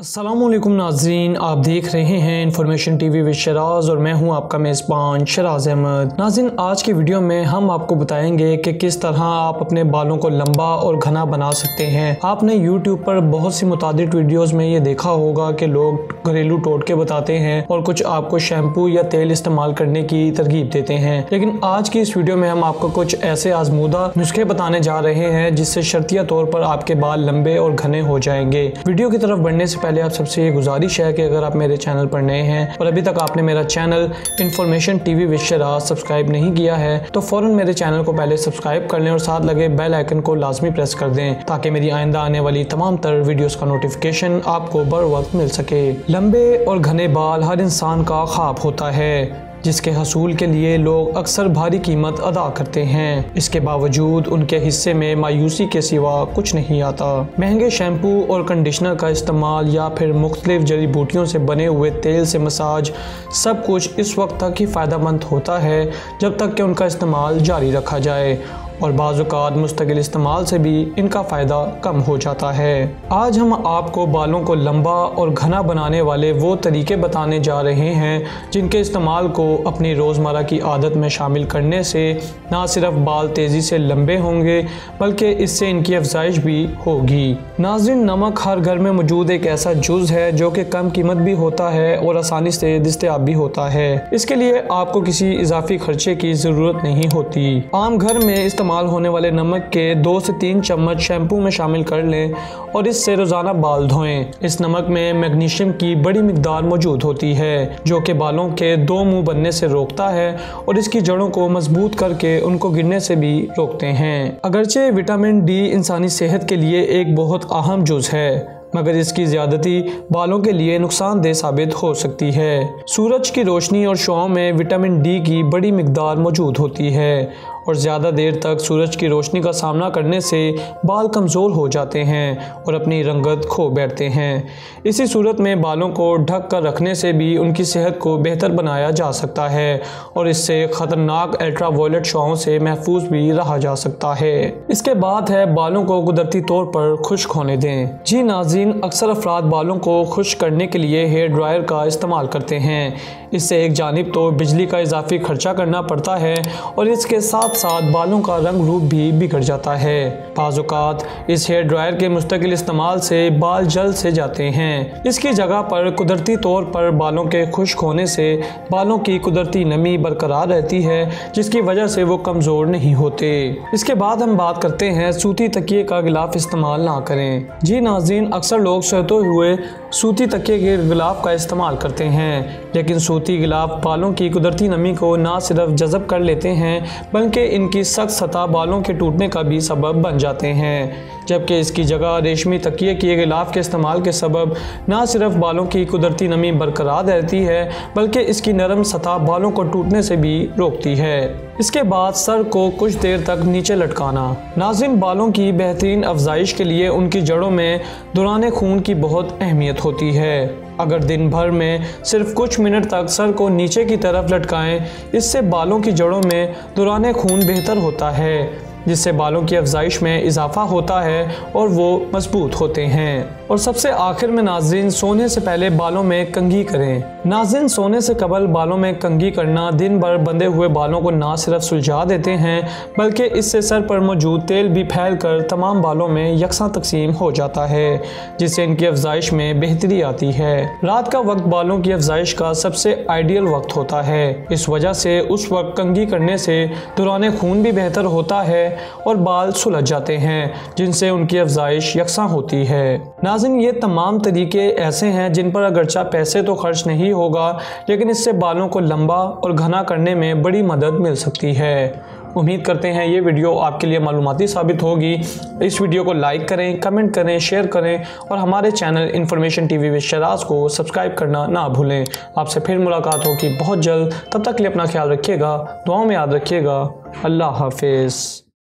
अस्सलामुअलैकुम नाज़रीन, आप देख रहे हैं इन्फॉर्मेशन टीवी विद शराज और मैं हूं आपका मेज़बान शराज अहमद। नाज़रीन, आज की वीडियो में हम आपको बताएंगे कि किस तरह आप अपने बालों को लंबा और घना बना सकते हैं। आपने यूट्यूब पर बहुत सी मुतादिद वीडियोस में ये देखा होगा कि लोग घरेलू टोटके बताते हैं और कुछ आपको शैम्पू या तेल इस्तेमाल करने की तरगीब देते हैं, लेकिन आज की इस वीडियो में हम आपको कुछ ऐसे आजमूदा नुस्खे बताने जा रहे हैं जिससे शर्तिया तौर पर आपके बाल लंबे और घने हो जाएंगे। वीडियो की तरफ बढ़ने से पहले आप सबसे ये गुजारिश है कि अगर आप मेरे चैनल पर नए हैं और अभी तक आपने मेरा channel information TV with Sharaj subscribe नहीं किया है तो फौरन मेरे चैनल को पहले सब्सक्राइब कर लें और साथ लगे बेल आइकन को लाजमी प्रेस कर दें ताकि मेरी आइंदा आने वाली तमाम तर वीडियोस का नोटिफिकेशन आपको बर वक्त मिल सके। लंबे और घने बाल हर इंसान का ख्वाब होता है जिसके हसूल के लिए लोग अक्सर भारी कीमत अदा करते हैं। इसके बावजूद उनके हिस्से में मायूसी के सिवा कुछ नहीं आता। महंगे शैम्पू और कंडीशनर का इस्तेमाल या फिर मुख्तलिफ जड़ी बूटियों से बने हुए तेल से मसाज, सब कुछ इस वक्त तक ही फ़ायदेमंद होता है जब तक कि उनका इस्तेमाल जारी रखा जाए और बाज़-औक़ात मुस्तकिल इस्तेमाल से भी इनका फ़ायदा कम हो जाता है। आज हम आपको बालों को लंबा और घना बनाने वाले वो तरीके बताने जा रहे हैं जिनके इस्तेमाल को अपनी रोज़मर्रा की आदत में शामिल करने से ना सिर्फ बाल तेज़ी से लंबे होंगे बल्कि इससे इनकी अफजाइश भी होगी। नाज़रीन, नमक हर घर में मौजूद एक ऐसा जुज़ है जो कि कम कीमत भी होता है और आसानी से दस्तयाब भी होता है। इसके लिए आपको किसी इजाफी खर्चे की ज़रूरत नहीं होती। आम घर में इस्तेमाल होने वाले नमक के 2 से 3 चम्मच शैम्पू में शामिल कर लें और इससे रोज़ाना बाल धोएं। इस नमक में मैग्नीशियम की बड़ी मिकदार मौजूद होती है जो कि बालों के 2 मुंह बनने से रोकता है और इसकी जड़ों को मजबूत करके उनको गिरने से भी रोकते हैं। अगरचे विटामिन डी इंसानी सेहत के लिए एक बहुत अहम जुज़ है मगर इसकी ज़्यादती बालों के लिए नुकसानदेह साबित हो सकती है। सूरज की रोशनी और शुआओं में विटामिन डी की बड़ी मिकदार मौजूद होती है और ज़्यादा देर तक सूरज की रोशनी का सामना करने से बाल कमज़ोर हो जाते हैं और अपनी रंगत खो बैठते हैं। इसी सूरत में बालों को ढक कर रखने से भी उनकी सेहत को बेहतर बनाया जा सकता है और इससे ख़तरनाक अल्ट्रावायलेट शुआओं से महफूज भी रहा जा सकता है। इसके बाद है बालों को कुदरती तौर पर खुश्क होने दें। जी नाज़रीन, अक्सर अफराद बालों को खुश्क करने के लिए हेयर ड्रायर का इस्तेमाल करते हैं। इससे एक जानिब तो बिजली का इजाफी खर्चा करना पड़ता है और इसके साथ साथ बालों का रंग रूप भी बिगड़ जाता है। बाज़ औक़ात इस हेयर ड्रायर के मुस्तकिल इस्तेमाल से बाल जल्द से जाते हैं। इसकी जगह पर कुदरती तौर पर बालों के खुश्क होने से बालों की कुदरती नमी बरकरार रहती है जिसकी वजह से वो कमज़ोर नहीं होते। इसके बाद हम बात करते हैं सूती तकिए का गिलाफ इस्तेमाल ना करें। जी नाज़रीन, अक्सर लोग सोते हुए सूती तकिए के गिलाफ का इस्तेमाल करते हैं, लेकिन सूती गिलाफ बालों की कुदरती नमी को ना सिर्फ जज़ब कर लेते हैं बल्कि इनकी सख्त सतह बालों के टूटने का भी सबब बन जाते हैं। जबकि इसकी जगह रेशमी तकिए के गिलाफ के इस्तेमाल के सबब ना सिर्फ बालों की कुदरती नमी बरकरार रहती है बल्कि इसकी नरम सतह बालों को टूटने से भी रोकती है। इसके बाद सर को कुछ देर तक नीचे लटकाना। नाज़रीन, बालों की बेहतरीन अफजाइश के लिए उनकी जड़ों में दौरान खून की बहुत अहमियत होती है। अगर दिन भर में सिर्फ कुछ मिनट तक सर को नीचे की तरफ लटकाएं, इससे बालों की जड़ों में दौरान खून बेहतर होता है जिससे बालों की अफजाइश में इजाफा होता है और वो मजबूत होते हैं। और सबसे आखिर में नाज़रीन, सोने से पहले बालों में कंघी करें। नाज़रीन, सोने से कबल बालों में कंघी करना दिन भर बंधे हुए बालों को ना सिर्फ सुलझा देते हैं बल्कि इससे सर पर मौजूद तेल भी फैल कर तमाम बालों में यकसा तकसीम हो जाता है जिससे इनकी अफजाइश में बेहतरी आती है। रात का वक्त बालों की अफजाइश का सबसे आइडियल वक्त होता है। इस वजह से उस वक्त कंघी करने से दौरान खून भी बेहतर होता है और बाल सुलझ जाते हैं जिनसे उनकी अफजाइश यकसा होती है। नाज़रीन, ये तमाम तरीके ऐसे हैं जिन पर अगरचा पैसे तो खर्च नहीं होगा लेकिन इससे बालों को लंबा और घना करने में बड़ी मदद मिल सकती है। उम्मीद करते हैं ये वीडियो आपके लिए मालूमाती साबित होगी। इस वीडियो को लाइक करें, कमेंट करें, शेयर करें और हमारे channel information TV with Sharaj को सब्सक्राइब करना ना भूलें। आपसे फिर मुलाकात होगी बहुत जल्द। तब तक के लिए अपना ख्याल रखिएगा, दुआओं में याद रखिएगा। अल्लाह हाफिज़।